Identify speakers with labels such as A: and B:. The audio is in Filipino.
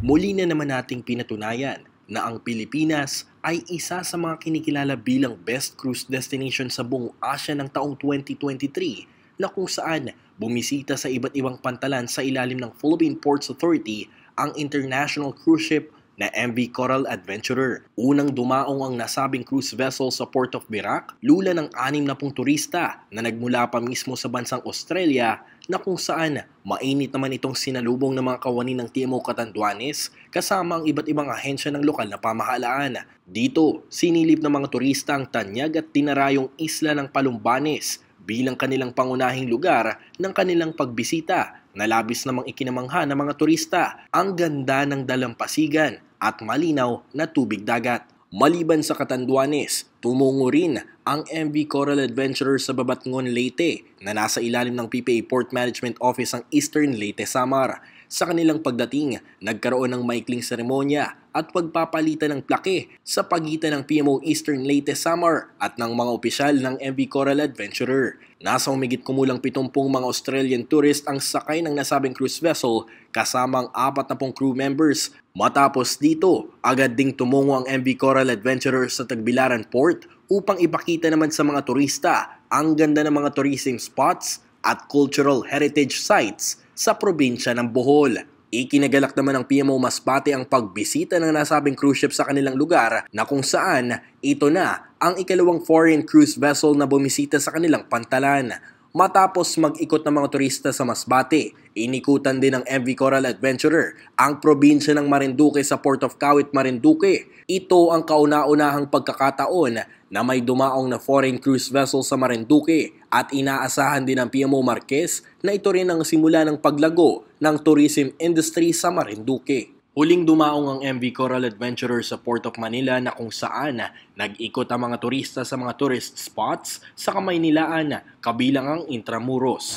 A: Muli na naman nating pinatunayan na ang Pilipinas ay isa sa mga kinikilala bilang best cruise destination sa buong Asia ng taong 2023 na kung saan bumisita sa iba't ibang pantalan sa ilalim ng Philippine Ports Authority ang international cruise ship na MV Coral Adventurer. Unang dumaong ang nasabing cruise vessel sa Port of Virac, lula ng 60 turista na nagmula pa mismo sa bansang Australia na kung saan mainit naman itong sinalubong ng mga kawani ng TMO Catanduanes kasama ang iba't ibang ahensya ng lokal na pamahalaan. Dito, sinilip ng mga turista ang tanyag at tinarayong isla ng Palumbanes bilang kanilang pangunahing lugar ng kanilang pagbisita na labis namang ikinamangha ng mga turista ang ganda ng dalampasigan at malinaw na tubig dagat. Maliban sa Catanduanes, tumungo rin ang MV Coral Adventurer sa Babatngon, Leyte na nasa ilalim ng PPA Port Management Office ng Eastern Leyte, Samar. Sa kanilang pagdating, nagkaroon ng maikling seremonya at pagpapalitan ng plake sa pagitan ng PMO Eastern Leyte, Samar at ng mga opisyal ng MV Coral Adventurer. Nasa humigit kumulang 70 mga Australian tourist ang sakay ng nasabing cruise vessel kasama ang 40 crew members. Matapos dito, agad ding tumungo ang MV Coral Adventurer sa Tagbilaran Port upang ipakita naman sa mga turista ang ganda ng mga tourism spots at cultural heritage sites sa probinsya ng Bohol. Ikinagalak naman ng PMO Masbate ang pagbisita ng nasabing cruise ship sa kanilang lugar na kung saan ito na ang ikalawang foreign cruise vessel na bumisita sa kanilang pantalan. Matapos mag-ikot ng mga turista sa Masbate, inikutan din ng MV Coral Adventurer ang probinsya ng Marinduque sa Port of Kawit, Marinduque. Ito ang kauna-unahang pagkakataon na may dumaong na foreign cruise vessel sa Marinduque at inaasahan din ng PMO Marquez na ito rin ang simula ng paglago ng tourism industry sa Marinduque. Huling dumaong ang MV Coral Adventurer sa Port of Manila na kung saan nag-ikot ang mga turista sa mga tourist spots sa Kamaynilaan kabilang ang Intramuros.